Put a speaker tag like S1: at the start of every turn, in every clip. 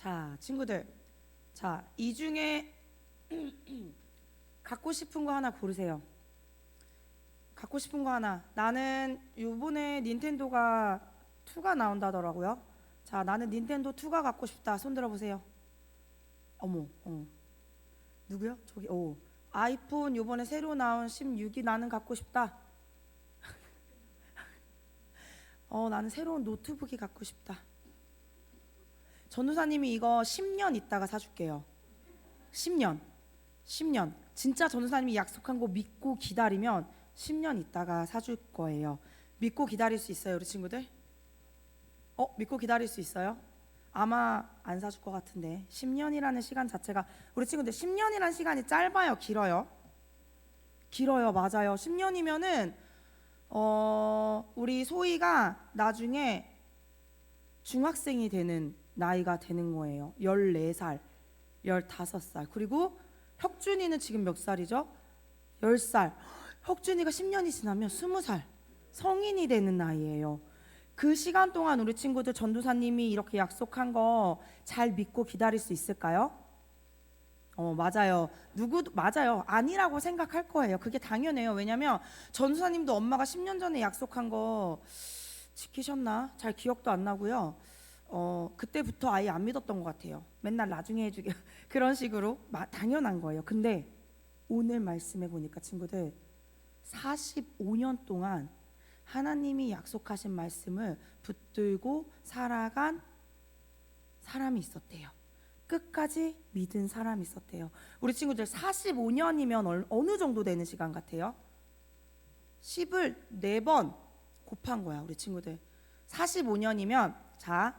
S1: 자, 친구들. 자, 이 중에 갖고 싶은 거 하나 고르세요. 갖고 싶은 거 하나. 나는 요번에 닌텐도가 2가 나온다더라고요. 자, 나는 닌텐도 2가 갖고 싶다. 손 들어보세요. 어머, 누구요? 저기, 아이폰 요번에 새로 나온 16이 나는 갖고 싶다. 나는 새로운 노트북이 갖고 싶다. 전도사님이 이거 10년 있다가 사줄게요. 10년. 진짜 전도사님이 약속한 거 믿고 기다리면 10년 있다가 사줄 거예요. 믿고 기다릴 수 있어요, 우리 친구들? 믿고 기다릴 수 있어요? 아마 안 사줄 것 같은데. 10년이라는 시간 자체가, 우리 친구들 10년이라는 시간이 짧아요, 길어요? 길어요, 맞아요. 10년이면은 우리 소희가 나중에 중학생이 되는 나이가 되는 거예요. 14살, 15살. 그리고 혁준이는 지금 몇 살이죠? 10살. 혁준이가 10년이 지나면 20살. 성인이 되는 나이예요. 그 시간 동안 우리 친구들 전도사님이 이렇게 약속한 거 잘 믿고 기다릴 수 있을까요? 맞아요. 맞아요. 아니라고 생각할 거예요. 그게 당연해요. 왜냐면 전도사님도 엄마가 10년 전에 약속한 거 지키셨나? 잘 기억도 안 나고요. 그때부터 아예 안 믿었던 것 같아요. 맨날 나중에 해주게 그런 식으로 당연한 거예요. 근데 오늘 말씀해 보니까 친구들 45년 동안 하나님이 약속하신 말씀을 붙들고 살아간 사람이 있었대요. 끝까지 믿은 사람이 있었대요. 우리 친구들 45년이면 어느 정도 되는 시간 같아요? 10을 4번 곱한 거야, 우리 친구들. 45년이면 자,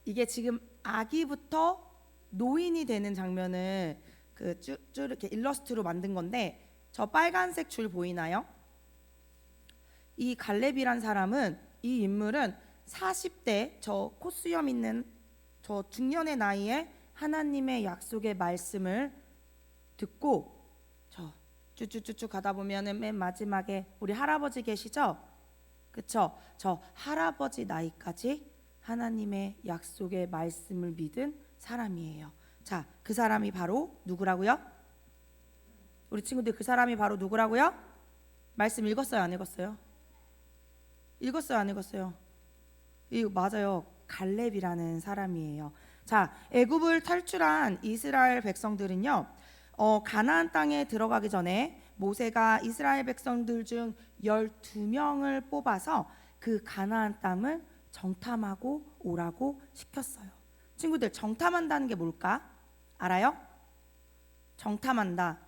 S1: 이게 지금 아기부터 노인이 되는 장면을 쭉 이렇게 일러스트로 만든 건데, 저 빨간색 줄 보이나요? 이 갈렙이란 사람은, 이 인물은 40대 저 코수염 있는 저 중년의 나이에 하나님의 약속의 말씀을 듣고 저 쭉쭉쭉쭉 가다 보면은 맨 마지막에 우리 할아버지 계시죠? 그쵸? 저 할아버지 나이까지 하나님의 약속의 말씀을 믿은 사람이에요. 자, 그 사람이 바로 누구라고요? 우리 친구들 그 사람이 바로 누구라고요? 말씀 읽었어요, 안 읽었어요? 읽었어요, 안 읽었어요? 이거 맞아요. 갈렙이라는 사람이에요. 자, 애굽을 탈출한 이스라엘 백성들은요, 가나안 땅에 들어가기 전에 모세가 이스라엘 백성들 중 12명을 뽑아서 그 가나안 땅을 정탐하고 오라고 시켰어요. 친구들, 정탐한다는 게 뭘까? 알아요? 정탐한다.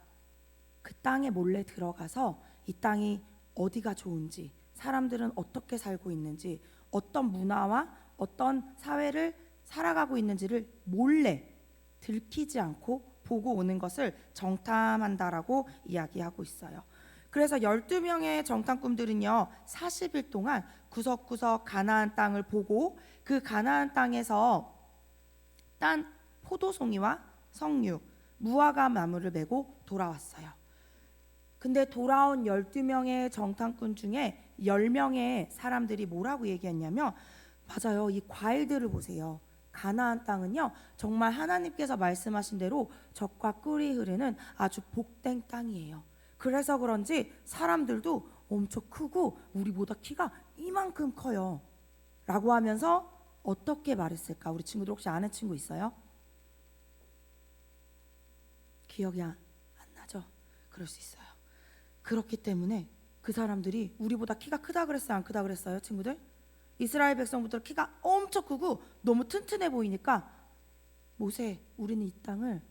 S1: 그 땅에 몰래 들어가서 이 땅이 어디가 좋은지, 사람들은 어떻게 살고 있는지, 어떤 문화와 어떤 사회를 살아가고 있는지를 몰래 들키지 않고 보고 오는 것을 정탐한다라고 이야기하고 있어요. 그래서 12명의 정탐꾼들은요 40일 동안 구석구석 가나안 땅을 보고 그 가나안 땅에서 딴 포도송이와 석류, 무화과 나무를 메고 돌아왔어요. 근데 돌아온 12명의 정탐꾼 중에 10명의 사람들이 뭐라고 얘기했냐면, 맞아요, 이 과일들을 보세요. 가나안 땅은요 정말 하나님께서 말씀하신 대로 젖과 꿀이 흐르는 아주 복된 땅이에요. 그래서 그런지 사람들도 엄청 크고 우리보다 키가 이만큼 커요 라고 하면서 어떻게 말했을까? 우리 친구들 혹시 아는 친구 있어요? 기억이 안 나죠? 그럴 수 있어요. 그렇기 때문에 그 사람들이 우리보다 키가 크다 그랬어요, 안 크다 그랬어요, 친구들? 이스라엘 백성부터 키가 엄청 크고 너무 튼튼해 보이니까, 모세, 우리는 이 땅을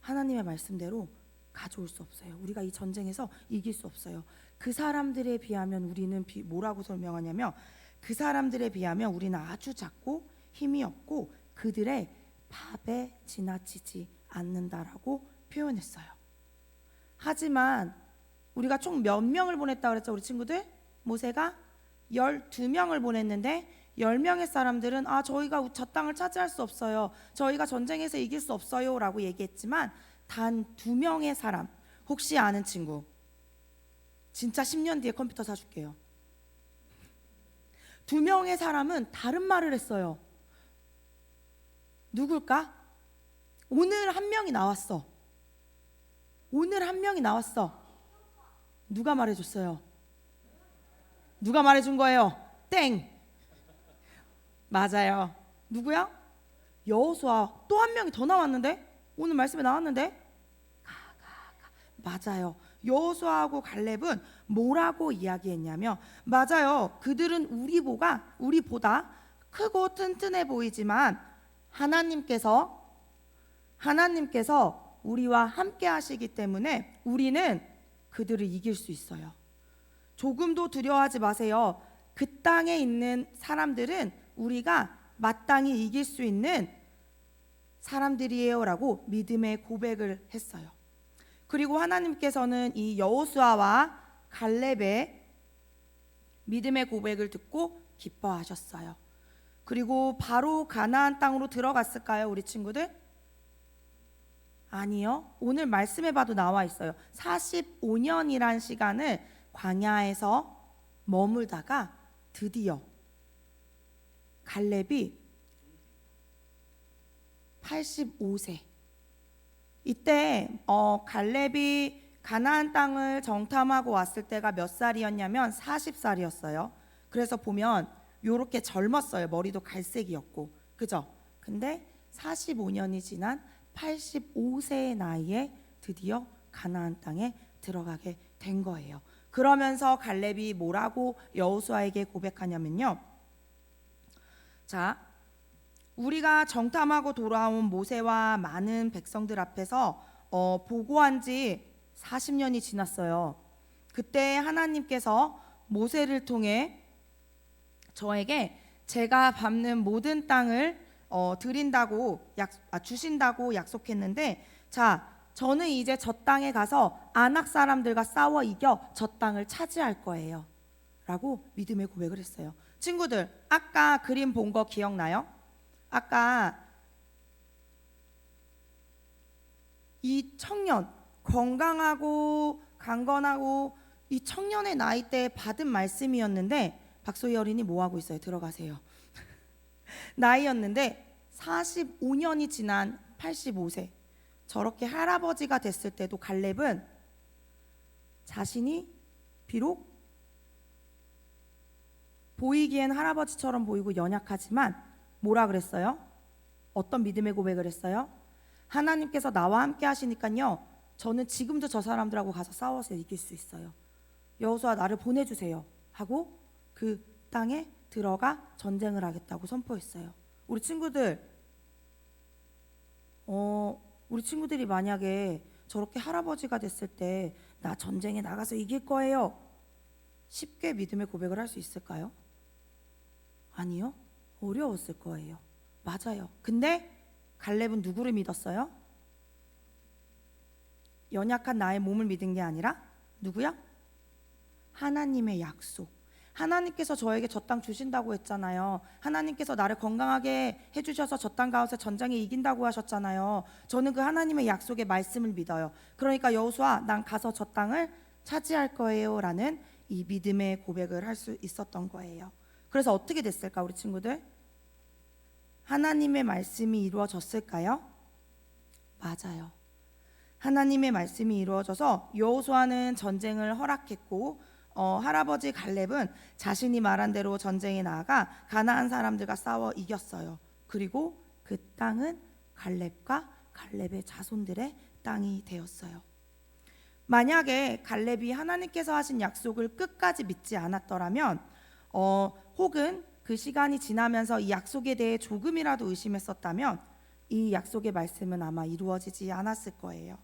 S1: 하나님의 말씀대로 가져올 수 없어요. 우리가 이 전쟁에서 이길 수 없어요. 그 사람들에 비하면 우리는 뭐라고 설명하냐면, 그 사람들에 비하면 우리는 아주 작고 힘이 없고 그들의 밥에 지나치지 않는다라고 표현했어요. 하지만 우리가 총 몇 명을 보냈다 그랬죠, 우리 친구들? 모세가 12명을 보냈는데 10명의 사람들은 저희가 저 땅을 차지할 수 없어요, 저희가 전쟁에서 이길 수 없어요 라고 얘기했지만, 단 2명의 사람, 혹시 아는 친구, 진짜 10년 뒤에 컴퓨터 사줄게요. 2명의 사람은 다른 말을 했어요. 누굴까? 오늘 한 명이 나왔어. 오늘 한 명이 나왔어. 누가 말해줬어요? 누가 말해준 거예요? 땡. 맞아요. 누구야? 여호수아. 또 한 명이 더 나왔는데? 오늘 말씀에 나왔는데? 맞아요. 여호수아하고 갈렙은 뭐라고 이야기했냐면, 맞아요. 그들은 우리보다 크고 튼튼해 보이지만 하나님께서 우리와 함께 하시기 때문에 우리는 그들을 이길 수 있어요. 조금도 두려워하지 마세요. 그 땅에 있는 사람들은 우리가 마땅히 이길 수 있는 사람들이에요 라고 믿음의 고백을 했어요. 그리고 하나님께서는 이 여호수아와 갈렙의 믿음의 고백을 듣고 기뻐하셨어요. 그리고 바로 가나안 땅으로 들어갔을까요, 우리 친구들? 아니요. 오늘 말씀해 봐도 나와 있어요. 45년이란 시간을 광야에서 머물다가 드디어 갈렙이 85세. 이때 갈렙이 가나안 땅을 정탐하고 왔을 때가 몇 살이었냐면 40살이었어요. 그래서 보면 요렇게 젊었어요. 머리도 갈색이었고. 그죠? 근데 45년이 지난 85세의 나이에 드디어 가나안 땅에 들어가게 된 거예요. 그러면서 갈렙이 뭐라고 여호수아에게 고백하냐면요. 자, 우리가 정탐하고 돌아온 모세와 많은 백성들 앞에서 보고한 지 40년이 지났어요. 그때 하나님께서 모세를 통해 저에게 제가 밟는 모든 땅을 주신다고 약속했는데, 자, 저는 이제 저 땅에 가서 아낙 사람들과 싸워 이겨 저 땅을 차지할 거예요 라고 믿음의 고백을 했어요. 친구들, 아까 그림 본 거 기억나요? 아까 이 청년, 건강하고 강건하고 이 청년의 나이 때 받은 말씀이었는데, 박소희 어린이 뭐하고 있어요? 들어가세요. 나이였는데 45년이 지난 85세, 저렇게 할아버지가 됐을 때도 갈렙은 자신이 비록 보이기엔 할아버지처럼 보이고 연약하지만 뭐라 그랬어요? 어떤 믿음의 고백을 했어요? 하나님께서 나와 함께 하시니까요, 저는 지금도 저 사람들하고 가서 싸워서 이길 수 있어요. 여호수아 나를 보내주세요 하고 그 땅에 들어가 전쟁을 하겠다고 선포했어요. 우리 친구들이 만약에 저렇게 할아버지가 됐을 때 나 전쟁에 나가서 이길 거예요, 쉽게 믿음의 고백을 할 수 있을까요? 아니요. 어려웠을 거예요. 맞아요. 근데 갈렙은 누구를 믿었어요? 연약한 나의 몸을 믿은 게 아니라 누구야? 하나님의 약속. 하나님께서 저에게 저 땅 주신다고 했잖아요. 하나님께서 나를 건강하게 해주셔서 저 땅 가서 전쟁에 이긴다고 하셨잖아요. 저는 그 하나님의 약속의 말씀을 믿어요. 그러니까 여호수아, 난 가서 저 땅을 차지할 거예요 라는 이 믿음의 고백을 할 수 있었던 거예요. 그래서 어떻게 됐을까, 우리 친구들? 하나님의 말씀이 이루어졌을까요? 맞아요. 하나님의 말씀이 이루어져서 여호수아는 전쟁을 허락했고, 할아버지 갈렙은 자신이 말한 대로 전쟁에 나아가 가나안 사람들과 싸워 이겼어요. 그리고 그 땅은 갈렙과 갈렙의 자손들의 땅이 되었어요. 만약에 갈렙이 하나님께서 하신 약속을 끝까지 믿지 않았더라면, 혹은 그 시간이 지나면서 이 약속에 대해 조금이라도 의심했었다면 이 약속의 말씀은 아마 이루어지지 않았을 거예요.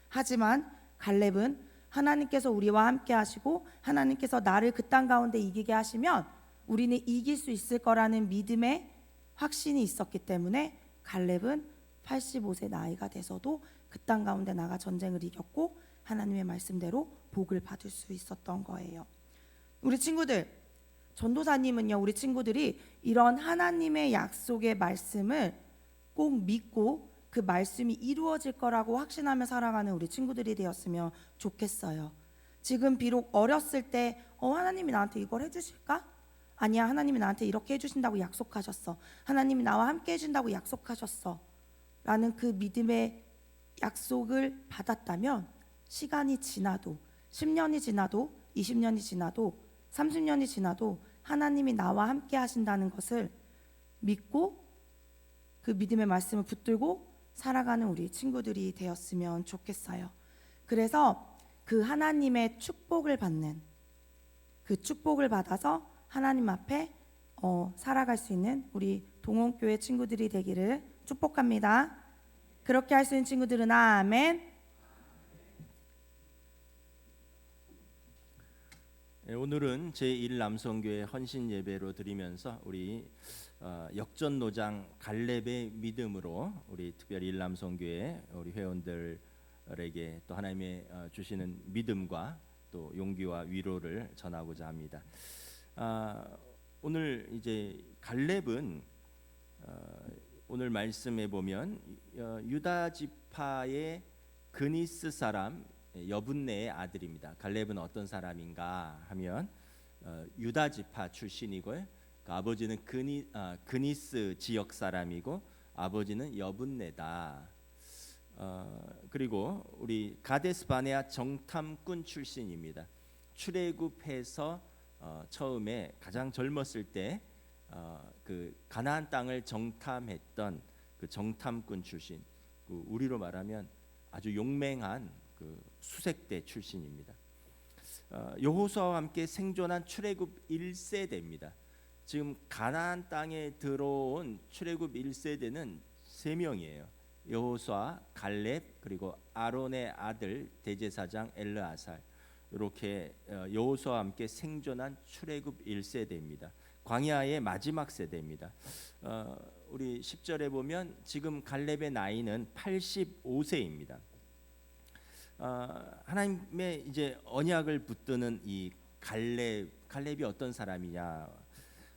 S1: 하지만 갈렙은 하나님께서 우리와 함께 하시고 하나님께서 나를 그 땅 가운데 이기게 하시면 우리는 이길 수 있을 거라는 믿음의 확신이 있었기 때문에 갈렙은 85세 나이가 돼서도 그 땅 가운데 나가 전쟁을 이겼고 하나님의 말씀대로 복을 받을 수 있었던 거예요. 우리 친구들, 전도사님은요, 우리 친구들이 이런 하나님의 약속의 말씀을 꼭 믿고 그 말씀이 이루어질 거라고 확신하며 살아가는 우리 친구들이 되었으면 좋겠어요. 지금 비록 어렸을 때 하나님이 나한테 이걸 해주실까? 아니야, 하나님이 나한테 이렇게 해주신다고 약속하셨어. 하나님이 나와 함께 해준다고 약속하셨어. 라는 그 믿음의 약속을 받았다면 시간이 지나도 10년이 지나도 20년이 지나도 30년이 지나도 하나님이 나와 함께 하신다는 것을 믿고 그 믿음의 말씀을 붙들고 살아가는 우리 친구들이 되었으면 좋겠어요. 그래서 그 하나님의 축복을 받는, 그 축복을 받아서 하나님 앞에 살아갈 수 있는 우리 동원교회 친구들이 되기를 축복합니다. 그렇게 할 수 있는 친구들은 아멘.
S2: 오늘은 제1남성교회 헌신 예배로 드리면서 우리 역전노장 갈렙의 믿음으로 우리 특별히 일남성교회 우리 회원들에게 또 하나님의 주시는 믿음과 또 용기와 위로를 전하고자 합니다. 오늘 이제 갈렙은 오늘 말씀에 보면 유다 지파의 그니스 사람 여분네의 아들입니다. 갈렙은 어떤 사람인가 하면 유다 지파 출신이고요. 그 아버지는 그니스 지역 사람이고 아버지는 여분네다. 그리고 우리 가데스 바네아 정탐꾼 출신입니다. 출애굽해서 처음에 가장 젊었을 때 그 가나안 땅을 정탐했던 그 정탐꾼 출신, 그 우리로 말하면 아주 용맹한 그 수색대 출신입니다. 여호수아와 함께 생존한 출애굽 1세대입니다. 지금 가나안 땅에 들어온 출애굽 1세대는 3명이에요. 여호수아, 갈렙, 그리고 아론의 아들 대제사장 엘르아살. 이렇게 여호수아와 함께 생존한 출애굽 1세대입니다. 광야의 마지막 세대입니다. 우리 10절에 보면 지금 갈렙의 나이는 85세입니다. 하나님의 이제 언약을 붙드는 이 갈렙이 어떤 사람이냐?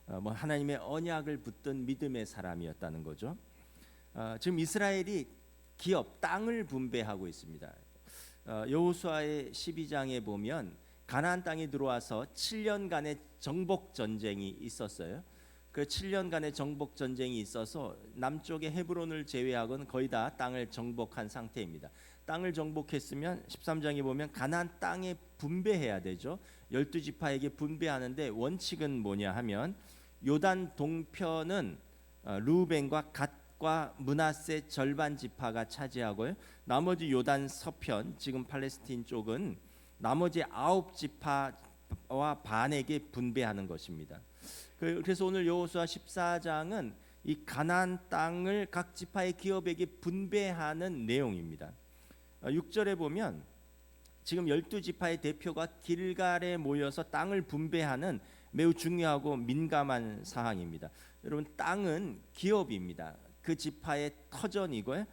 S2: 하나님의 언약을 붙든 믿음의 사람이었다는 거죠. 지금 이스라엘이 기업 땅을 분배하고 있습니다. 여호수아의 12장에 보면 가나안 땅에 들어와서 7년간의 정복 전쟁이 있었어요. 그 7년간의 정복 전쟁이 있어서 남쪽의 헤브론을 제외하고는 거의 다 땅을 정복한 상태입니다. 땅을 정복했으면 13장에 보면 가나안 땅에 분배해야 되죠. 12지파에게 분배하는데 원칙은 뭐냐 하면 요단 동편은 르우벤과 갓과 므낫세 절반 지파가 차지하고요. 나머지 요단 서편, 지금 팔레스틴 쪽은 나머지 9지파와 반에게 분배하는 것입니다. 그래서 오늘 여호수아 14장은 이 가나안 땅을 각 지파의 기업에게 분배하는 내용입니다. 6절에 보면 지금 12지파의 대표가 길갈에 모여서 땅을 분배하는 매우 중요하고 민감한 사항입니다. 여러분, 땅은 기업입니다. 그 지파의 터전이고요,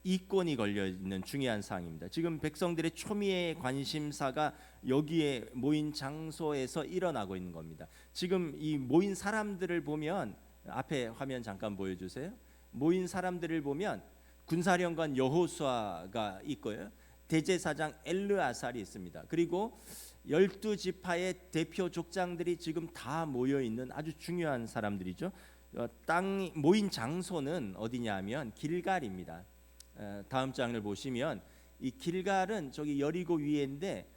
S2: 이권이 걸려 있는 중요한 사항입니다. 지금 백성들의 초미의 관심사가 여기에 모인 장소에서 일어나고 있는 겁니다. 지금 이 모인 사람들을 보면, 앞에 화면 잠깐 보여주세요. 모인 사람들을 보면 군사령관 여호수아가 있고요, 대제사장 엘르아살이 있습니다. 그리고 12지파의 대표 족장들이 지금 다 모여 있는 아주 중요한 사람들이죠. 땅 모인 장소는 어디냐면 길갈입니다. 다음 장을 보시면 이 길갈은 저기 여리고 위에인데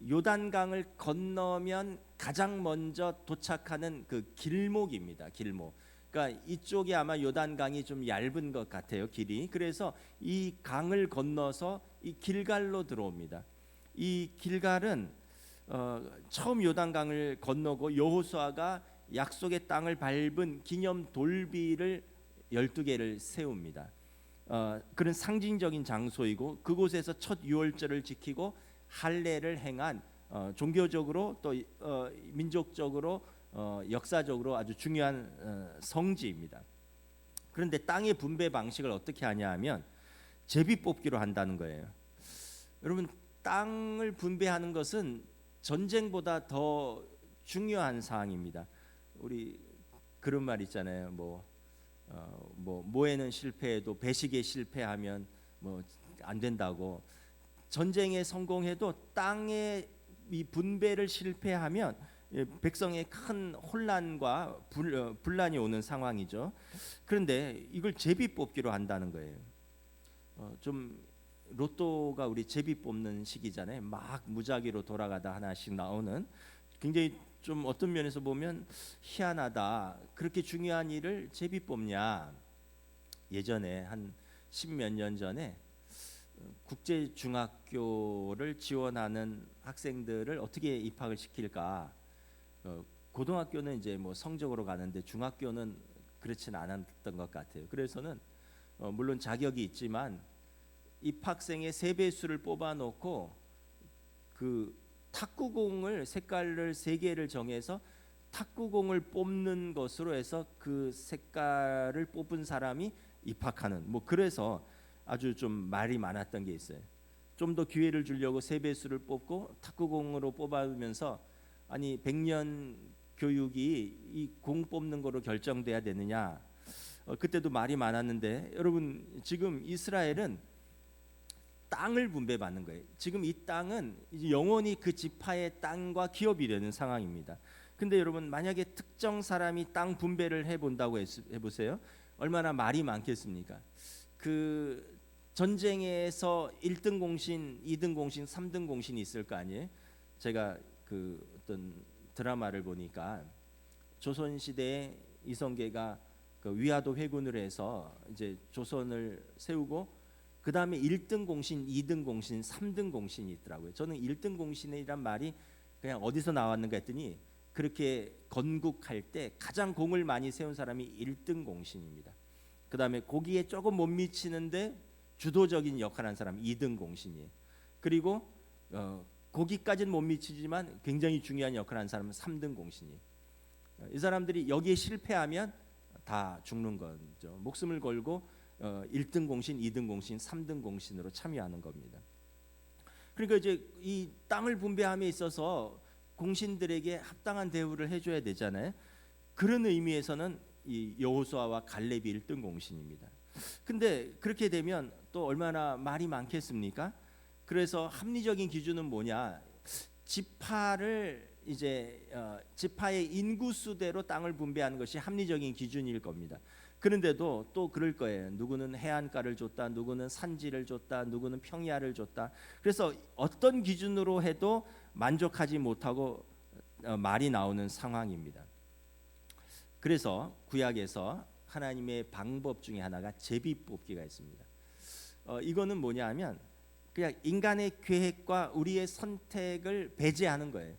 S2: 요단강을 건너면 가장 먼저 도착하는 그 길목입니다. 길목. 그러니까 이쪽이 아마 요단강이 좀 얇은 것 같아요, 길이. 그래서 이 강을 건너서 이 길갈로 들어옵니다. 이 길갈은 처음 요단강을 건너고 여호수아가 약속의 땅을 밟은 기념 돌비를 12개를 세웁니다. 그런 상징적인 장소이고 그곳에서 첫 유월절을 지키고 할례를 행한 종교적으로 또 민족적으로 역사적으로 아주 중요한 성지입니다. 그런데 땅의 분배 방식을 어떻게 하냐 하면 제비 뽑기로 한다는 거예요. 여러분, 땅을 분배하는 것은 전쟁보다 더 중요한 사항입니다. 우리 그런 말 있잖아요. 모에는 실패해도 배식에 실패하면 안 된다고. 전쟁에 성공해도 땅의 이 분배를 실패하면 백성의 큰 혼란과 분란이 오는 상황이죠. 그런데 이걸 제비 뽑기로 한다는 거예요. 좀 로또가 우리 제비 뽑는 시기잖아요. 막 무작위로 돌아가다 하나씩 나오는, 굉장히 좀 어떤 면에서 보면 희한하다. 그렇게 중요한 일을 제비 뽑냐. 예전에 한 십몇 년 전에 국제 중학교를 지원하는 학생들을 어떻게 입학을 시킬까? 고등학교는 이제 뭐 성적으로 가는데 중학교는 그렇지는 않았던 것 같아요. 그래서는 물론 자격이 있지만 입학생의 3배수를 뽑아놓고 그 탁구공을 색깔을 3개를 정해서 탁구공을 뽑는 것으로 해서 그 색깔을 뽑은 사람이 입학하는, 뭐 그래서 아주 좀 말이 많았던 게 있어요. 좀 더 기회를 주려고 3배수를 뽑고 탁구공으로 뽑아면서 아니 100년 교육이 이 공 뽑는 거로 결정돼야 되느냐. 그때도 말이 많았는데, 여러분 지금 이스라엘은 땅을 분배받는 거예요. 지금 이 땅은 이제 영원히 그 지파의 땅과 기업이 되는 상황입니다. 근데 여러분 만약에 특정 사람이 땅 분배를 해본다고 해보세요. 얼마나 말이 많겠습니까? 그 전쟁에서 1등 공신, 2등 공신, 3등 공신이 있을 거 아니에요. 제가 그 어떤 드라마를 보니까 조선 시대에 이성계가 그 위화도 회군을 해서 이제 조선을 세우고 그 다음에 1등 공신, 2등 공신, 3등 공신이 있더라고요. 저는 1등 공신이란 말이 그냥 어디서 나왔는가 했더니 그렇게 건국할 때 가장 공을 많이 세운 사람이 1등 공신입니다. 그 다음에 거기에 조금 못 미치는데 주도적인 역할을 한 사람 2등 공신이에요. 그리고 거기까지는 못 미치지만 굉장히 중요한 역할을 한 사람은 3등 공신이에요. 이 사람들이 여기에 실패하면 다 죽는 거죠. 목숨을 걸고 1등 공신, 2등 공신, 3등 공신으로 참여하는 겁니다. 그러니까 이제 이 땅을 분배함에 있어서 공신들에게 합당한 대우를 해줘야 되잖아요. 그런 의미에서는 이 여호수아와 갈렙이 1등 공신입니다. 근데 그렇게 되면 또 얼마나 말이 많겠습니까? 그래서 합리적인 기준은 뭐냐? 지파를 이제 지파의 인구수대로 땅을 분배하는 것이 합리적인 기준일 겁니다. 그런데도 또 그럴 거예요. 누구는 해안가를 줬다, 누구는 산지를 줬다, 누구는 평야를 줬다. 그래서 어떤 기준으로 해도 만족하지 못하고 말이 나오는 상황입니다. 그래서 구약에서 하나님의 방법 중에 하나가 제비 뽑기가 있습니다. 이거는 뭐냐면 그냥 인간의 계획과 우리의 선택을 배제하는 거예요.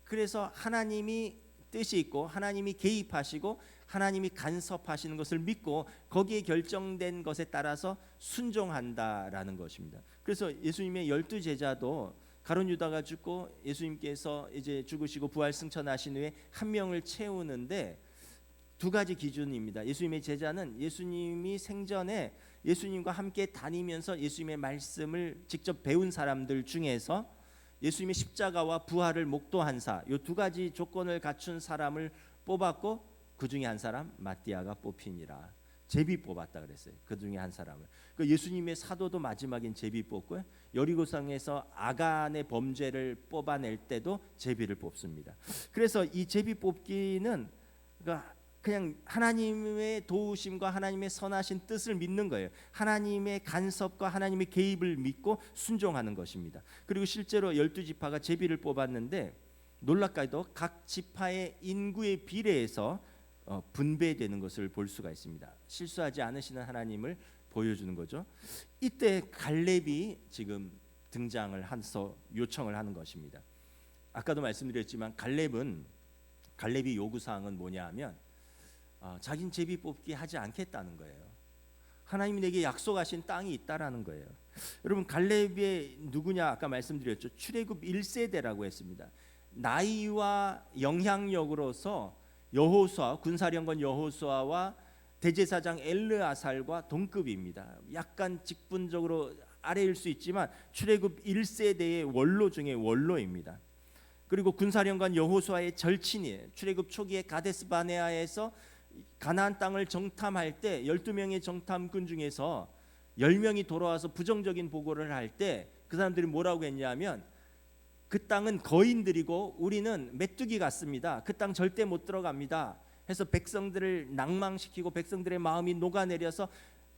S2: 그래서 하나님이 뜻이 있고 하나님이 개입하시고 하나님이 간섭하시는 것을 믿고 거기에 결정된 것에 따라서 순종한다라는 것입니다. 그래서 예수님의 12제자도 가룟 유다가 죽고 예수님께서 이제 죽으시고 부활 승천하신 후에 한 명을 채우는데 두 가지 기준입니다. 예수님의 제자는 예수님이 생전에 예수님과 함께 다니면서 예수님의 말씀을 직접 배운 사람들 중에서 예수님의 십자가와 부활을 목도한 사, 이 두 가지 조건을 갖춘 사람을 뽑았고 그 중에 한 사람 마띠아가 뽑히니라. 제비 뽑았다 그랬어요. 그 중에 한 사람을. 그 예수님의 사도도 마지막엔 제비 뽑고요. 여리고성에서 아간의 범죄를 뽑아낼 때도 제비를 뽑습니다. 그래서 이 제비 뽑기는 그냥 하나님의 도우심과 하나님의 선하신 뜻을 믿는 거예요. 하나님의 간섭과 하나님의 개입을 믿고 순종하는 것입니다. 그리고 실제로 12지파가 제비를 뽑았는데 놀랍게도 각 지파의 인구에 비례해서 분배되는 것을 볼 수가 있습니다. 실수하지 않으시는 하나님을 보여주는 거죠. 이때 갈렙이 지금 등장을 해서 요청을 하는 것입니다. 아까도 말씀드렸지만 갈렙이 요구사항은 뭐냐 하면 자긴 제비 뽑기 하지 않겠다는 거예요. 하나님이 내게 약속하신 땅이 있다라는 거예요. 여러분 갈렙이 누구냐 아까 말씀드렸죠. 출애굽 1세대라고 했습니다. 나이와 영향력으로서 여호수아 군사령관 여호수아와 대제사장 엘르아살과 동급입니다. 약간 직분적으로 아래일 수 있지만 출애굽 1세대의 원로 중에 원로입니다. 그리고 군사령관 여호수아의 절친이에요. 출애굽 초기에 가데스 바네아에서 가나안 땅을 정탐할 때 12명의 정탐꾼 중에서 10명이 돌아와서 부정적인 보고를 할 때 그 사람들이 뭐라고 했냐면 그 땅은 거인들이고 우리는 메뚜기 같습니다. 그 땅 절대 못 들어갑니다. 해서 백성들을 낭망시키고 백성들의 마음이 녹아내려서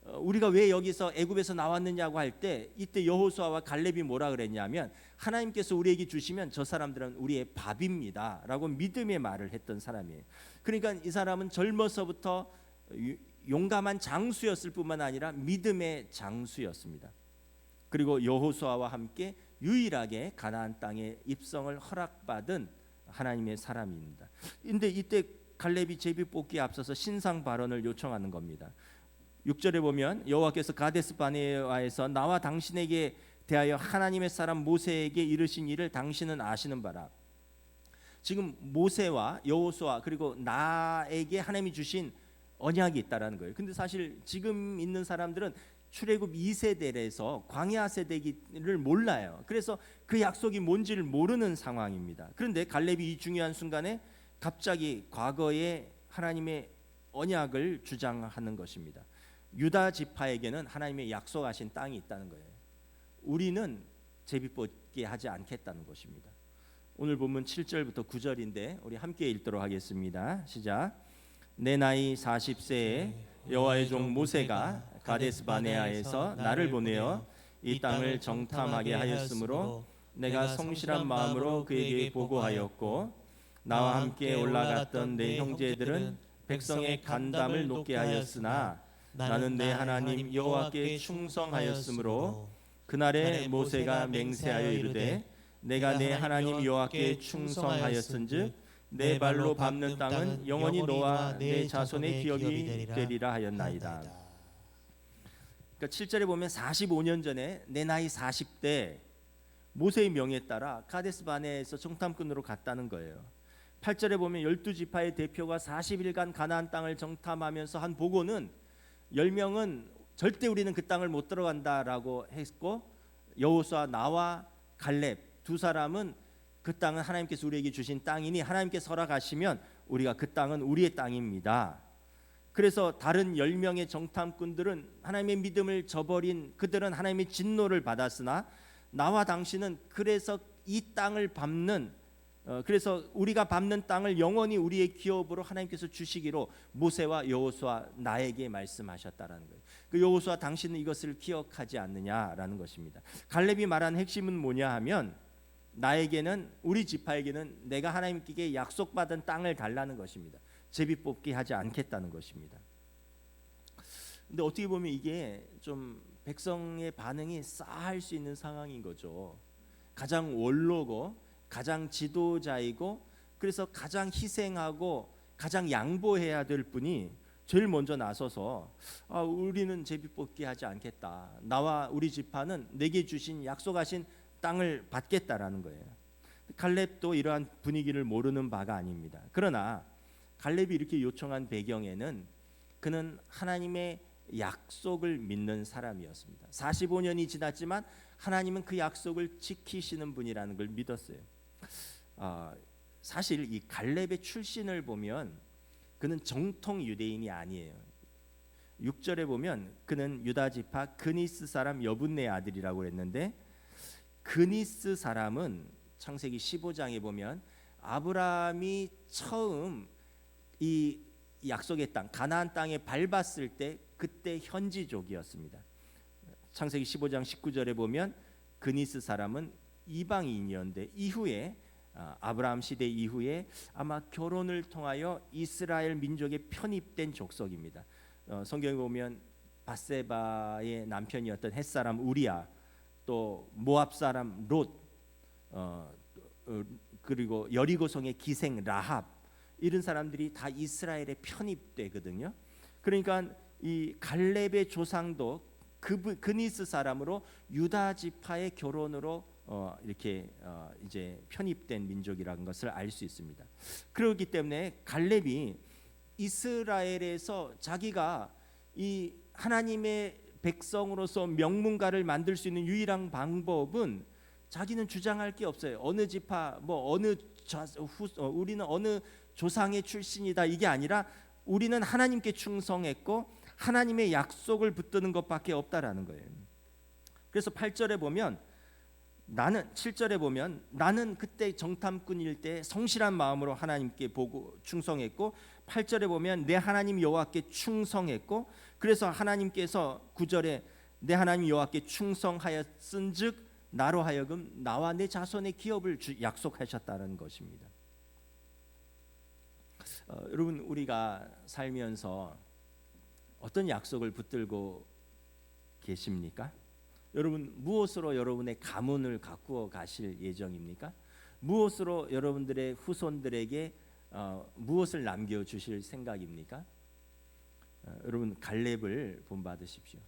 S2: 우리가 왜 여기서 애굽에서 나왔느냐고 할 때 이때 여호수아와 갈렙이 뭐라 그랬냐면 하나님께서 우리에게 주시면 저 사람들은 우리의 밥입니다라고 믿음의 말을 했던 사람이에요. 그러니까 이 사람은 젊어서부터 용감한 장수였을 뿐만 아니라 믿음의 장수였습니다. 그리고 여호수아와 함께 유일하게 가나안 땅에 입성을 허락받은 하나님의 사람입니다. 근데 이때 갈렙이 제비뽑기에 앞서서 신상 발언을 요청하는 겁니다. 6절에 보면 여호와께서 가데스 바네아에서 나와 당신에게 대하여 하나님의 사람 모세에게 이르신 일을 당신은 아시는 바라. 지금 모세와 여호수아 그리고 나에게 하나님이 주신 언약이 있다라는 거예요. 근데 사실 지금 있는 사람들은 출애굽 2세대에서 광야 세대를 몰라요. 그래서 그 약속이 뭔지를 모르는 상황입니다. 그런데 갈렙이 이 중요한 순간에 갑자기 과거의 하나님의 언약을 주장하는 것입니다. 유다 지파에게는 하나님의 약속하신 땅이 있다는 거예요. 우리는 제비뽑기 하지 않겠다는 것입니다. 오늘 본문 7절부터 9절인데 우리 함께 읽도록 하겠습니다. 시작. 내 나이 40세에 여호와의 종 모세가 가데스 바네아에서 나를 보내어 이 땅을 정탐하게 하였으므로 내가 성실한 마음으로 그에게 보고하였고 나와 함께 올라갔던 내 형제들은 백성의 간담을 높게 하였으나 나는 내 하나님 여호와께 충성하였으므로 그날에 모세가 맹세하여 이르되 내가 내 하나님 여호와께 충성하였은즉 내 발로 밟는 땅은 영원히 너와 내 자손의 기업이 되리라 하였나이다. 그러니까 7절에 보면 45년 전에 내 나이 40대 모세의 명에 따라 가데스 바네아에서 정탐꾼으로 갔다는 거예요. 8절에 보면 12지파의 대표가 40일간 가나안 땅을 정탐하면서 한 보고는 10명은 절대 우리는 그 땅을 못 들어간다라고 했고 여호수아 나와 갈렙 두 사람은 그 땅은 하나님께서 우리에게 주신 땅이니 하나님께서 허락하시면 우리가 그 땅은 우리의 땅입니다. 그래서 다른 10명의 정탐꾼들은 하나님의 믿음을 저버린 그들은 하나님의 진노를 받았으나 나와 당신은 그래서 이 땅을 밟는 그래서 우리가 밟는 땅을 영원히 우리의 기업으로 하나님께서 주시기로 모세와 여호수아 나에게 말씀하셨다라는 거예요. 그 여호수아 당신은 이것을 기억하지 않느냐라는 것입니다. 갈렙이 말한 핵심은 뭐냐 하면 나에게는 우리 지파에게는 내가 하나님께 약속받은 땅을 달라는 것입니다. 제비뽑기 하지 않겠다는 것입니다. 근데 어떻게 보면 이게 좀 백성의 반응이 싸할 수 있는 상황인 거죠. 가장 원로고 가장 지도자이고 그래서 가장 희생하고 가장 양보해야 될 분이 제일 먼저 나서서 우리는 제비뽑기 하지 않겠다. 나와 우리 지파는 내게 주신 약속하신 땅을 받겠다라는 거예요. 갈렙도 이러한 분위기를 모르는 바가 아닙니다. 그러나 갈렙이 이렇게 요청한 배경에는 그는 하나님의 약속을 믿는 사람이었습니다. 45년이 지났지만 하나님은 그 약속을 지키시는 분이라는 걸 믿었어요. 사실 이 갈렙의 출신을 보면 그는 정통 유대인이 아니에요. 6절에 보면 그는 유다 지파 그니스 사람 여분네 아들이라고 했는데 그니스 사람은 창세기 15장에 보면 아브라함이 처음 이 약속의 땅 가나안 땅에 밟았을 때 그때 현지족이었습니다. 창세기 15장 19절에 보면 그니스 사람은 이방인이었는데 이후에 아브라함 시대 이후에 아마 결혼을 통하여 이스라엘 민족에 편입된 족속입니다. 성경에 보면 밧세바의 남편이었던 헷사람 우리아, 또 모압 사람 롯, 그리고 여리고성의 기생 라합 이런 사람들이 다 이스라엘에 편입되거든요. 그러니까 이 갈렙의 조상도 그니스 사람으로 유다 지파의 결혼으로 이렇게 이제 편입된 민족이라는 것을 알 수 있습니다. 그렇기 때문에 갈렙이 이스라엘에서 자기가 이 하나님의 백성으로서 명문가를 만들 수 있는 유일한 방법은 자기는 주장할 게 없어요. 어느 지파 우리는 어느 조상의 출신이다 이게 아니라 우리는 하나님께 충성했고 하나님의 약속을 붙드는 것밖에 없다라는 거예요. 그래서 8절에 보면 나는 7절에 보면 나는 그때 정탐꾼일 때 성실한 마음으로 하나님께 보고 충성했고 8절에 보면 내 하나님 여호와께 충성했고 그래서 하나님께서 9절에 내 하나님 여호와께 충성하였은즉 나로 하여금 나와 내 자손의 기업을 약속하셨다는 것입니다. 여러분 우리가 살면서 어떤 약속을 붙들고 계십니까? 여러분 무엇으로 여러분의 가문을 가꾸어 가실 예정입니까? 무엇으로 여러분들의 후손들에게 무엇을 남겨주실 생각입니까? 여러분 갈렙을 본받으십시오.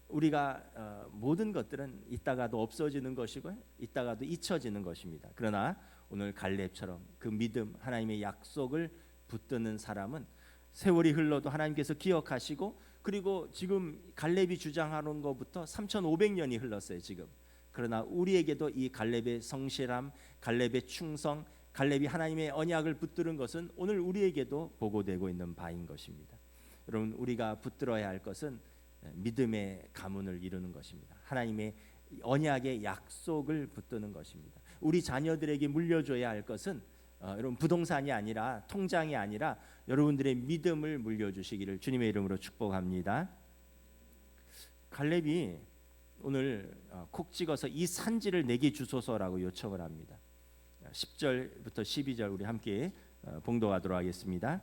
S2: 우리가 모든 것들은 있다가도 없어지는 것이고 있다가도 잊혀지는 것입니다. 그러나 오늘 갈렙처럼 그 믿음 하나님의 약속을 붙드는 사람은 세월이 흘러도 하나님께서 기억하시고 그리고 지금 갈렙이 주장하는 것부터 3,500년이 흘렀어요 지금. 그러나 우리에게도 이 갈렙의 성실함, 갈렙의 충성, 갈렙이 하나님의 언약을 붙드는 것은 오늘 우리에게도 보고되고 있는 바인 것입니다. 여러분 우리가 붙들어야 할 것은 믿음의 가문을 이루는 것입니다. 하나님의 언약의 약속을 붙드는 것입니다. 우리 자녀들에게 물려줘야 할 것은 여러분 부동산이 아니라 통장이 아니라 여러분들의 믿음을 물려주시기를 주님의 이름으로 축복합니다. 갈렙이 오늘 콕 찍어서 이 산지를 내게 주소서라고 요청을 합니다. 10절부터 12절 우리 함께 봉독하도록 하겠습니다.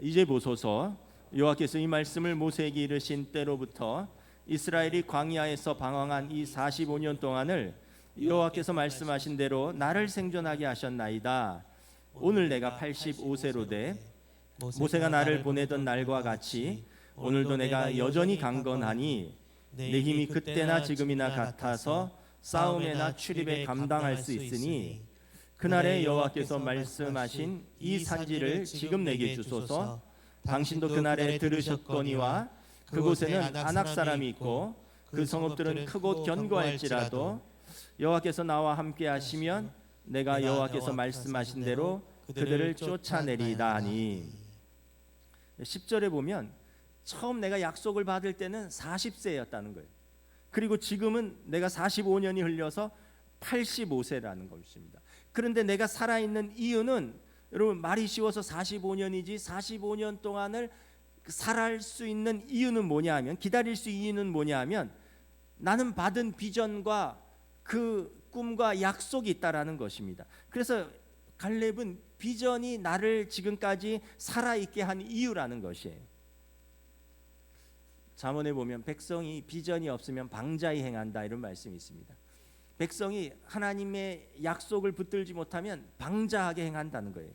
S2: 이제 보소서 여호와께서 이 말씀을 모세에게 이르신 때로부터 이스라엘이 광야에서 방황한 이 45년 동안을 여호와께서 말씀하신 대로 나를 생존하게 하셨나이다. 오늘 내가 85세로 돼 모세가 나를 보내던 날과 같이 오늘도 내가 여전히 강건하니 내 힘이 그때나 지금이나 같아서 싸움에나 출입에 감당할 수 있으니 그날에 여호와께서 말씀하신 이 산지를 지금 내게 주소서. 당신도 그날에 들으셨거니와 그곳에는 아낙 사람이 있고 그 성읍들은 크고 견고할지라도 여호와께서 나와 함께 하시면 내가 여호와께서 말씀하신 대로 그들을 쫓아내리다 하니. 10절에 보면 처음 내가 약속을 받을 때는 40세였다는 거예요. 그리고 지금은 내가 45년이 흘려서 85세라는 것입니다. 그런데 내가 살아있는 이유는 여러분 말이 쉬워서 45년이지 45년 동안을 살아갈 수 있는 이유는 뭐냐 하면 기다릴 수 이유는 뭐냐 하면 나는 받은 비전과 그 꿈과 약속이 있다라는 것입니다. 그래서 갈렙은 비전이 나를 지금까지 살아있게 한 이유라는 것이에요. 잠언에 보면 백성이 비전이 없으면 방자히 행한다 이런 말씀이 있습니다. 백성이 하나님의 약속을 붙들지 못하면 방자하게 행한다는 거예요.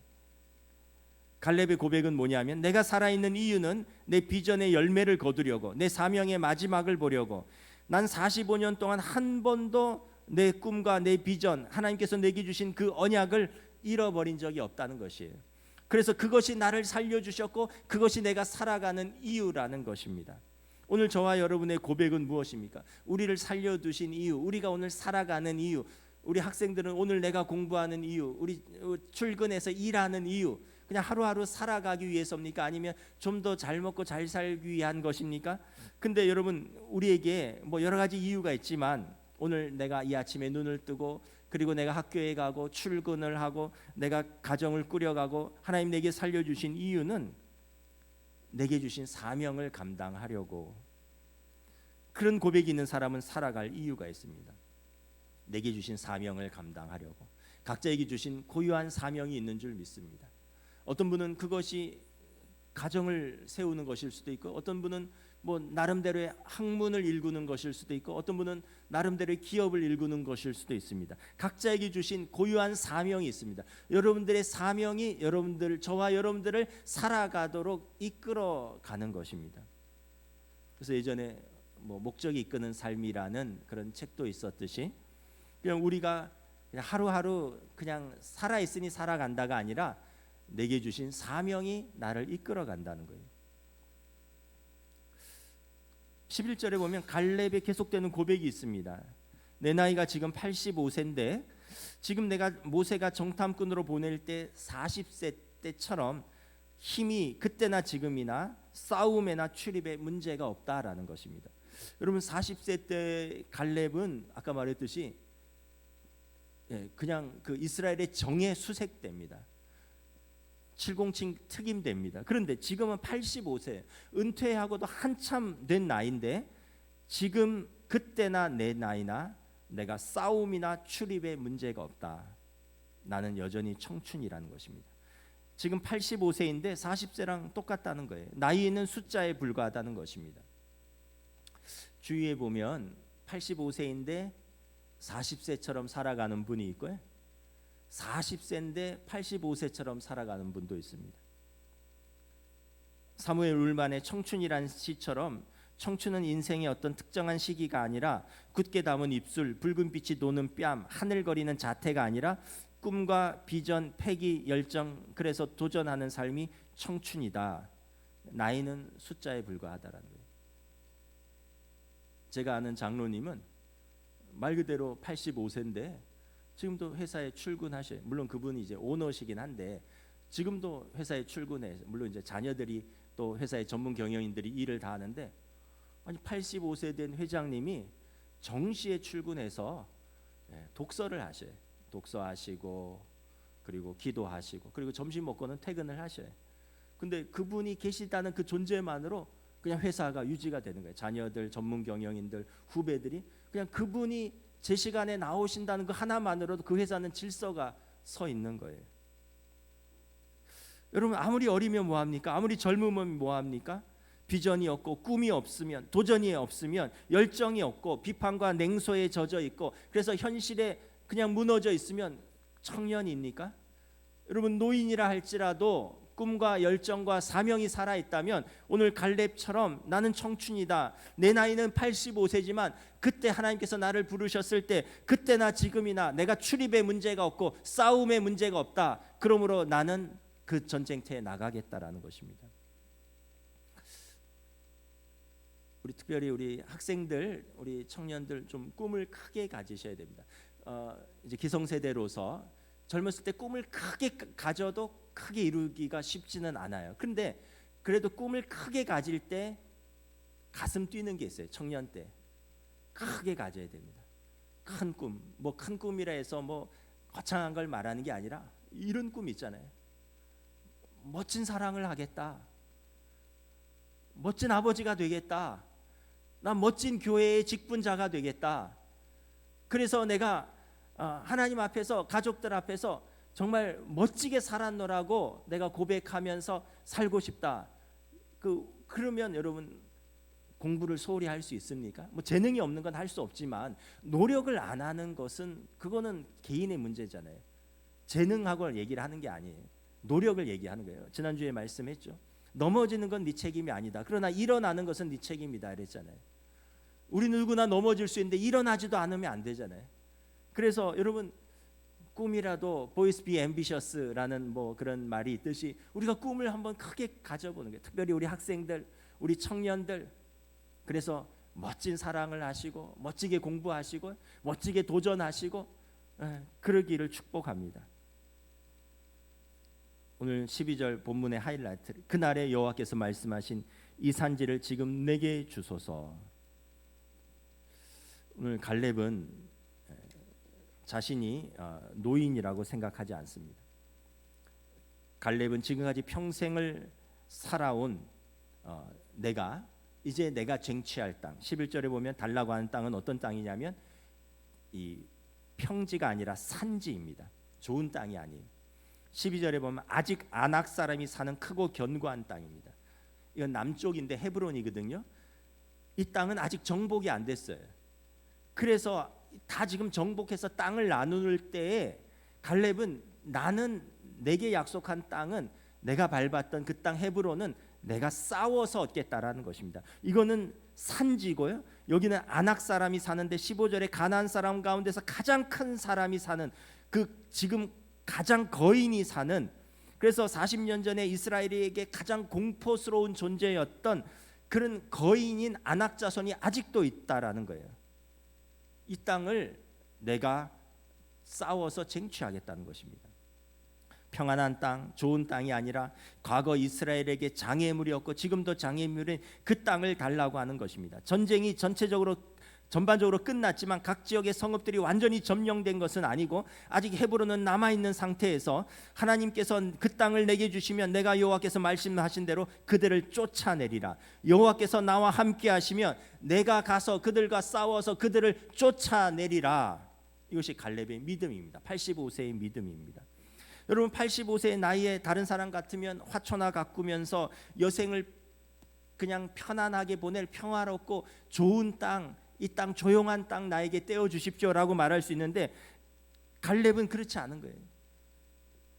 S2: 갈렙의 고백은 뭐냐면 내가 살아있는 이유는 내 비전의 열매를 거두려고 내 사명의 마지막을 보려고 난 45년 동안 한 번도 내 꿈과 내 비전 하나님께서 내게 주신 그 언약을 잃어버린 적이 없다는 것이에요. 그래서 그것이 나를 살려주셨고 그것이 내가 살아가는 이유라는 것입니다. 오늘 저와 여러분의 고백은 무엇입니까? 우리를 살려두신 이유, 우리가 오늘 살아가는 이유, 우리 학생들은 오늘 내가 공부하는 이유, 우리 출근해서 일하는 이유, 그냥 하루하루 살아가기 위해서입니까? 아니면 좀 더 잘 먹고 잘 살기 위한 것입니까? 근데 여러분 우리에게 뭐 여러 가지 이유가 있지만 오늘 내가 이 아침에 눈을 뜨고 그리고 내가 학교에 가고 출근을 하고 내가 가정을 꾸려가고 하나님 내게 살려주신 이유는 내게 주신 사명을 감당하려고. 그런 고백이 있는 사람은 살아갈 이유가 있습니다. 내게 주신 사명을 감당하려고. 각자에게 주신 고유한 사명이 있는 줄 믿습니다. 어떤 분은 그것이 가정을 세우는 것일 수도 있고 어떤 분은 뭐 나름대로의 학문을 일구는 것일 수도 있고 어떤 분은 나름대로의 기업을 일구는 것일 수도 있습니다. 각자에게 주신 고유한 사명이 있습니다. 여러분들의 사명이 저와 여러분들을 살아가도록 이끌어가는 것입니다. 그래서 예전에 뭐 목적이 이끄는 삶이라는 그런 책도 있었듯이 그냥 우리가 그냥 하루하루 그냥 살아있으니 살아간다가 아니라 내게 주신 사명이 나를 이끌어간다는 거예요. 11절에 보면 갈렙의 계속되는 고백이 있습니다. 내 나이가 지금 85세인데 지금 내가 모세가 정탐꾼으로 보낼 때 40세 때처럼 힘이 그때나 지금이나 싸움에나 출입에 문제가 없다라는 것입니다. 여러분 40세 때 갈렙은 아까 말했듯이 그냥 그 이스라엘의 정에 수색됩니다. 707 특임됩니다. 그런데 지금은 85세, 은퇴하고도 한참 된 나이인데 지금 그때나 내 나이나 내가 싸움이나 출입에 문제가 없다. 나는 여전히 청춘이라는 것입니다. 지금 85세인데 40세랑 똑같다는 거예요. 나이는 숫자에 불과하다는 것입니다. 주위에 보면 85세인데 40세처럼 살아가는 분이 있고요. 40세인데 85세처럼 살아가는 분도 있습니다. 사무엘 울만의 청춘이란 시처럼 청춘은 인생의 어떤 특정한 시기가 아니라 굳게 담은 입술, 붉은 빛이 도는 뺨, 하늘거리는 자태가 아니라 꿈과 비전, 패기, 열정, 그래서 도전하는 삶이 청춘이다. 나이는 숫자에 불과하다라는 거예요. 제가 아는 장로님은 말 그대로 85세인데 지금도 회사에 출근하셔요. 물론 그분이 이제 오너시긴 한데 지금도 회사에 출근해. 물론 이제 자녀들이 또 회사의 전문 경영인들이 일을 다 하는데, 아니 85세 된 회장님이 정시에 출근해서 독서를 하셔요. 독서하시고 그리고 기도하시고 그리고 점심 먹고는 퇴근을 하셔요. 근데 그분이 계시다는 그 존재만으로 그냥 회사가 유지가 되는 거예요. 자녀들, 전문 경영인들, 후배들이 그냥 그분이 제 시간에 나오신다는 그 하나만으로도 그 회사는 질서가 서 있는 거예요. 여러분, 아무리 어리면 뭐합니까? 아무리 젊으면 뭐합니까? 비전이 없고 꿈이 없으면, 도전이 없으면, 열정이 없고 비판과 냉소에 젖어 있고 그래서 현실에 그냥 무너져 있으면 청년입니까? 여러분, 노인이라 할지라도 꿈과 열정과 사명이 살아있다면 오늘 갈렙처럼 나는 청춘이다. 내 나이는 85세지만 그때 하나님께서 나를 부르셨을 때 그때나 지금이나 내가 출입에 문제가 없고 싸움에 문제가 없다. 그러므로 나는 그 전쟁터에 나가겠다라는 것입니다. 우리 특별히 우리 학생들, 우리 청년들 좀 꿈을 크게 가지셔야 됩니다. 이제 기성세대로서 젊었을 때 꿈을 크게 가져도 크게 이루기가 쉽지는 않아요. 그런데 그래도 꿈을 크게 가질 때 가슴 뛰는 게 있어요. 청년 때 크게 가져야 됩니다. 큰 꿈, 뭐 큰 꿈이라 해서 뭐 거창한 걸 말하는 게 아니라 이런 꿈 있잖아요. 멋진 사랑을 하겠다. 멋진 아버지가 되겠다. 난 멋진 교회의 직분자가 되겠다. 그래서 내가 하나님 앞에서, 가족들 앞에서 정말 멋지게 살았노라고 내가 고백하면서 살고 싶다. 그러면 여러분 공부를 소홀히 할 수 있습니까? 뭐 재능이 없는 건 할 수 없지만 노력을 안 하는 것은 그거는 개인의 문제잖아요. 재능하고 얘기를 하는 게 아니에요. 노력을 얘기하는 거예요. 지난주에 말씀했죠. 넘어지는 건 네 책임이 아니다. 그러나 일어나는 것은 네 책임이다 그랬잖아요. 우리 누구나 넘어질 수 있는데 일어나지도 않으면 안 되잖아요. 그래서 여러분, 꿈이라도 boys be ambitious라는 뭐 그런 말이 있듯이 우리가 꿈을 한번 크게 가져보는 거예요. 특별히 우리 학생들, 우리 청년들. 그래서 멋진 사랑을 하시고 멋지게 공부하시고 멋지게 도전하시고 그러기를 축복합니다. 오늘 12절 본문의 하이라이트, 그날에 여호와께서 말씀하신 이 산지를 지금 내게 주소서. 오늘 갈렙은 자신이 노인이라고 생각하지 않습니다. 갈렙은 지금까지 평생을 살아온 이제 내가 쟁취할 땅, 11절에 보면 달라고 하는 땅은 어떤 땅이냐면 이 평지가 아니라 산지입니다. 좋은 땅이 아니에요. 12절에 보면 아직 아낙 사람이 사는 크고 견고한 땅입니다. 이건 남쪽인데 헤브론이거든요. 이 땅은 아직 정복이 안 됐어요. 그래서 다 지금 정복해서 땅을 나눌 때에 갈렙은 나는 내게 약속한 땅은, 내가 밟았던 그 땅 헤브론은 내가 싸워서 얻겠다라는 것입니다. 이거는 산지고요. 여기는 아낙 사람이 사는데 15절에 가나안 사람 가운데서 가장 큰 사람이 사는, 그 지금 가장 거인이 사는, 그래서 40년 전에 이스라엘에게 가장 공포스러운 존재였던 그런 거인인 아낙 자손이 아직도 있다라는 거예요. 이 땅을 내가 싸워서 쟁취하겠다는 것입니다. 평안한 땅, 좋은 땅이 아니라 과거 이스라엘에게 장애물이었고 지금도 장애물인 그 땅을 달라고 하는 것입니다. 전쟁이 전반적으로 끝났지만 각 지역의 성읍들이 완전히 점령된 것은 아니고 아직 헤브론은 남아있는 상태에서 하나님께서 그 땅을 내게 주시면 내가 여호와께서 말씀하신 대로 그들을 쫓아내리라. 여호와께서 나와 함께 하시면 내가 가서 그들과 싸워서 그들을 쫓아내리라. 이것이 갈렙의 믿음입니다. 85세의 믿음입니다. 여러분 85세의 나이에 다른 사람 같으면 화초나 가꾸면서 여생을 그냥 편안하게 보낼 평화롭고 좋은 땅, 이 땅 조용한 땅 나에게 떼어 주십시오라고 말할 수 있는데 갈렙은 그렇지 않은 거예요.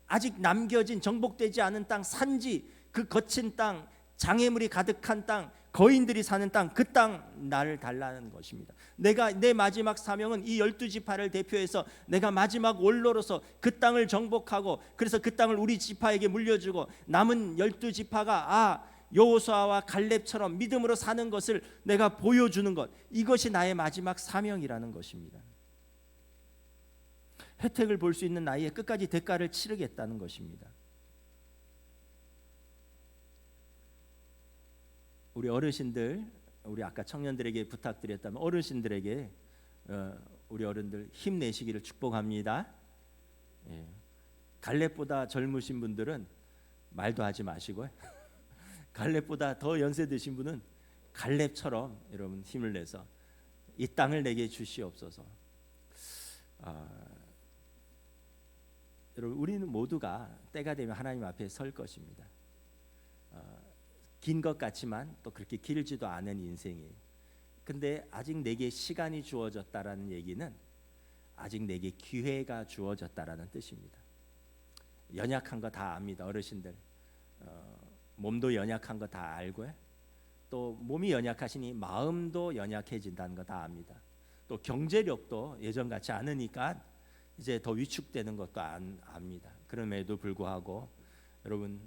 S2: 아직 남겨진 정복되지 않은 땅, 산지, 그 거친 땅, 장애물이 가득한 땅, 거인들이 사는 땅, 그 땅 나를 달라는 것입니다. 내 마지막 사명은 이 12지파를 대표해서 내가 마지막 원로로서 그 땅을 정복하고 그래서 그 땅을 우리 지파에게 물려주고 남은 12지파가 여호수아와 갈렙처럼 믿음으로 사는 것을 내가 보여주는 것, 이것이 나의 마지막 사명이라는 것입니다. 혜택을 볼 수 있는 나이에 끝까지 대가를 치르겠다는 것입니다. 우리 어르신들, 우리 아까 청년들에게 부탁드렸다면 어르신들에게 우리 어른들 힘내시기를 축복합니다. 갈렙보다 젊으신 분들은 말도 하지 마시고요. 갈렙보다 더 연세 드신 분은 갈렙처럼 여러분 힘을 내서 이 땅을 내게 주시옵소서. 여러분 우리는 모두가 때가 되면 하나님 앞에 설 것입니다. 긴 것 같지만 또 그렇게 길지도 않은 인생이에요. 근데 아직 내게 시간이 주어졌다라는 얘기는 아직 내게 기회가 주어졌다라는 뜻입니다. 연약한 거 다 압니다. 어르신들 몸도 연약한 거 다 알고요. 또 몸이 연약하시니 마음도 연약해진다는 거 다 압니다. 또 경제력도 예전 같지 않으니까 이제 더 위축되는 것도 압니다. 그럼에도 불구하고 여러분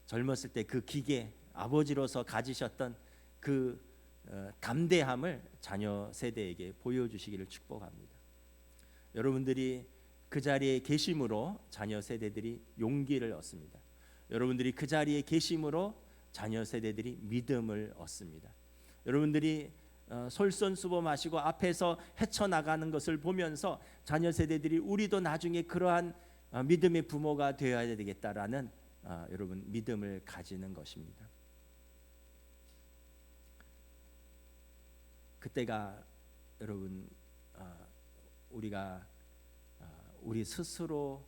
S2: 젊었을 때 그 기계, 아버지로서 가지셨던 그 담대함을 자녀 세대에게 보여주시기를 축복합니다. 여러분들이 그 자리에 계심으로 자녀 세대들이 용기를 얻습니다. 여러분들이 그 자리에 계심으로 자녀 세대들이 믿음을 얻습니다. 여러분들이 솔선수범하시고 앞에서 헤쳐나가는 것을 보면서 자녀 세대들이 우리도 나중에 그러한 믿음의 부모가 되어야 되겠다라는 여러분 믿음을 가지는 것입니다. 그때가 여러분 우리가 우리 스스로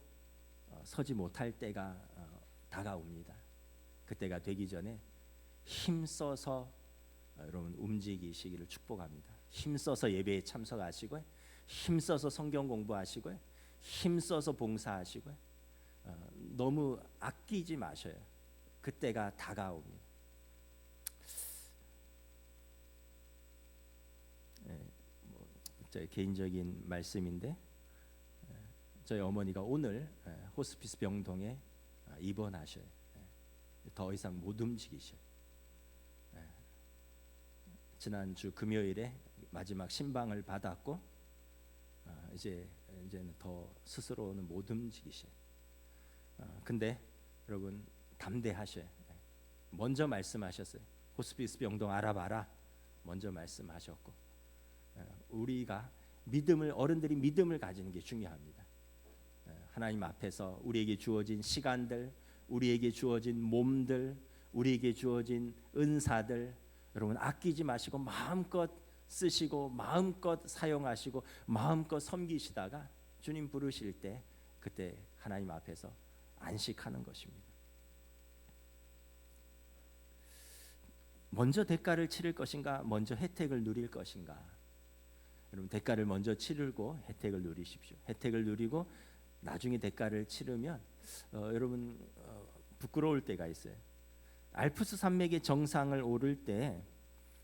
S2: 서지 못할 때가 다가옵니다. 그때가 되기 전에 힘써서 여러분 움직이시기를 축복합니다. 힘써서 예배에 참석하시고 힘써서 성경 공부하시고 힘써서 봉사하시고 너무 아끼지 마셔요. 그때가 다가옵니다. 제 개인적인 말씀인데 저희 어머니가 오늘 호스피스 병동에 입원하셔요. 더 이상 못 움직이셔요. 지난주 금요일에 마지막 신방을 받았고 이제는 더 스스로는 못 움직이셔요. 근데 여러분 담대하셔요. 먼저 말씀하셨어요. 호스피스 병동 알아봐라. 먼저 말씀하셨고 우리가 믿음을 어른들이 믿음을 가지는 게 중요합니다. 하나님 앞에서 우리에게 주어진 시간들, 우리에게 주어진 몸들, 우리에게 주어진 은사들 여러분 아끼지 마시고 마음껏 쓰시고 마음껏 사용하시고 마음껏 섬기시다가 주님 부르실 때 그때 하나님 앞에서 안식하는 것입니다. 먼저 대가를 치를 것인가 먼저 혜택을 누릴 것인가. 여러분 대가를 먼저 치르고 혜택을 누리십시오. 혜택을 누리고 나중에 대가를 치르면 여러분 부끄러울 때가 있어요. 알프스 산맥의 정상을 오를 때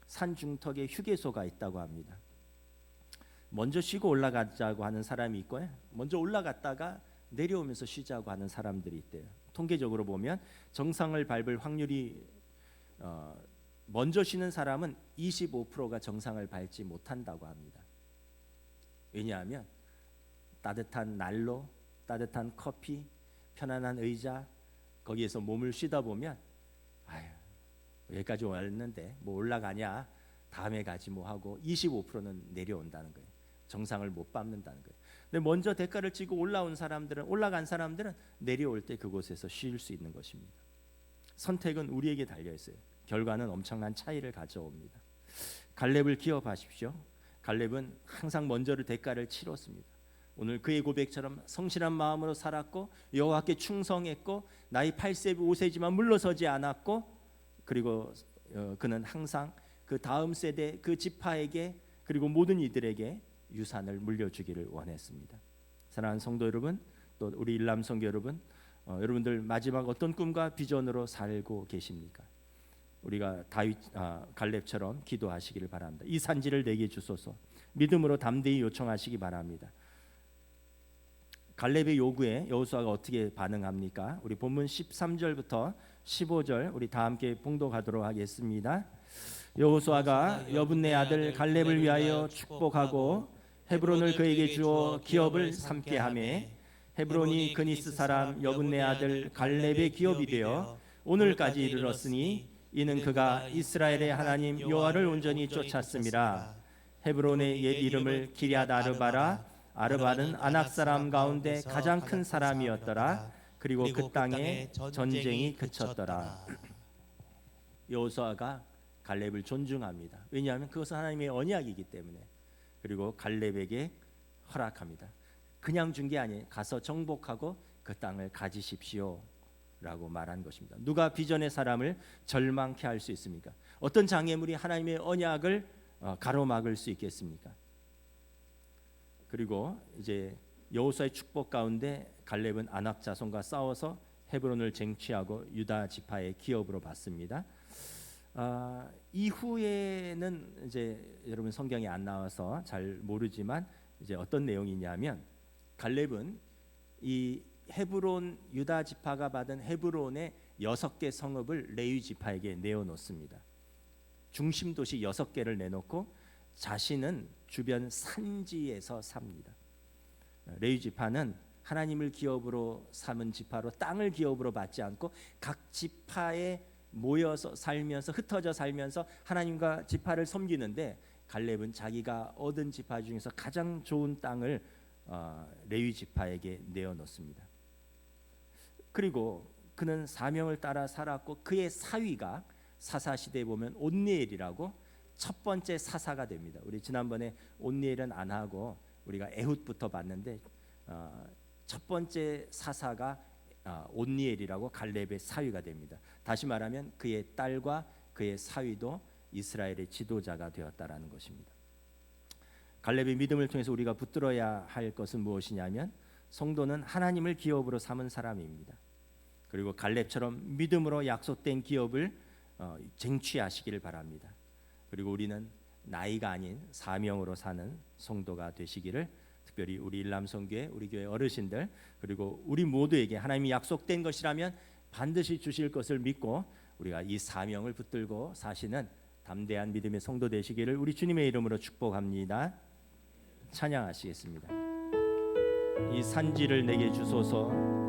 S2: 산 중턱에 휴게소가 있다고 합니다. 먼저 쉬고 올라가자고 하는 사람이 있고요. 먼저 올라갔다가 내려오면서 쉬자고 하는 사람들이 있대요. 통계적으로 보면 정상을 밟을 확률이 먼저 쉬는 사람은 25%가 정상을 밟지 못한다고 합니다. 왜냐하면 따뜻한 난로, 따뜻한 커피, 편안한 의자 거기에서 몸을 쉬다 보면 여기까지 왔는데 뭐 올라가냐 다음에 가지 뭐 하고 25%는 내려온다는 거예요. 정상을 못 밟는다는 거예요. 근데 먼저 대가를 치고 올라간 사람들은 내려올 때 그곳에서 쉴 수 있는 것입니다. 선택은 우리에게 달려 있어요. 결과는 엄청난 차이를 가져옵니다. 갈렙을 기억하십시오. 갈렙은 항상 먼저를 대가를 치렀습니다. 오늘 그의 고백처럼 성실한 마음으로 살았고 여호와께 충성했고 나이 8세 5세지만 물러서지 않았고 그리고 그는 항상 그 다음 세대 그 지파에게 그리고 모든 이들에게 유산을 물려주기를 원했습니다. 사랑하는 성도 여러분, 또 우리 일람 성교 여러분, 여러분들 마지막 어떤 꿈과 비전으로 살고 계십니까? 우리가 갈렙처럼 기도하시기를 바랍니다. 이 산지를 내게 주소서. 믿음으로 담대히 요청하시기 바랍니다. 갈렙의 요구에 여호수아가 어떻게 반응합니까? 우리 본문 13절부터 15절 우리 다 함께 봉독하도록 하겠습니다. 여호수아가 여분네 아들 갈렙을 위하여 축복하고 헤브론을 그에게 주어 기업을 삼게 하매 헤브론이 그니스 사람 여분네 아들 갈렙의 기업이 되어 오늘까지 이르렀으니 이는 그가 이스라엘의 하나님 여호와를 온전히 쫓았음이라. 헤브론의 옛 이름을 기럇 아르바라. 아르바는 아낙 사람 가운데 가장 큰 사람이었더라. 그리고 그 땅에 전쟁이 그쳤더라. 여호수아가 갈렙을 존중합니다. 왜냐하면 그것은 하나님의 언약이기 때문에. 그리고 갈렙에게 허락합니다. 그냥 준 게 아니에요. 가서 정복하고 그 땅을 가지십시오 라고 말한 것입니다. 누가 비전의 사람을 절망케 할 수 있습니까? 어떤 장애물이 하나님의 언약을 가로막을 수 있겠습니까? 그리고 이제 여호수아의 축복 가운데 갈렙은 아낙 자손과 싸워서 헤브론을 쟁취하고 유다 지파의 기업으로 받습니다. 이후에는 이제 여러분 성경이 안 나와서 잘 모르지만 이제 어떤 내용이냐면 갈렙은 이 헤브론 유다 지파가 받은 헤브론의 6개 성읍을 레위 지파에게 내어놓습니다. 중심 도시 6개를 내놓고 자신은 주변 산지에서 삽니다. 레위 지파는 하나님을 기업으로 삼은 지파로 땅을 기업으로 받지 않고 각 지파에 모여서 살면서 흩어져 살면서 하나님과 지파를 섬기는데 갈렙은 자기가 얻은 지파 중에서 가장 좋은 땅을 레위 지파에게 내어놓습니다. 그리고 그는 사명을 따라 살았고 그의 사위가 사사시대에 보면 온니엘이라고 첫 번째 사사가 됩니다. 우리 지난번에 온니엘은 안 하고 우리가 에훗부터 봤는데 첫 번째 사사가 온니엘이라고 갈렙의 사위가 됩니다. 다시 말하면 그의 딸과 그의 사위도 이스라엘의 지도자가 되었다라는 것입니다. 갈렙의 믿음을 통해서 우리가 붙들어야 할 것은 무엇이냐면 성도는 하나님을 기업으로 삼은 사람입니다. 그리고 갈렙처럼 믿음으로 약속된 기업을 쟁취하시기를 바랍니다. 그리고 우리는 나이가 아닌 사명으로 사는 성도가 되시기를 특별히 우리 일람성교회 우리 교회 어르신들 그리고 우리 모두에게 하나님이 약속된 것이라면 반드시 주실 것을 믿고 우리가 이 사명을 붙들고 사시는 담대한 믿음의 성도 되시기를 우리 주님의 이름으로 축복합니다. 찬양하시겠습니다. 이 산지를 내게 주소서.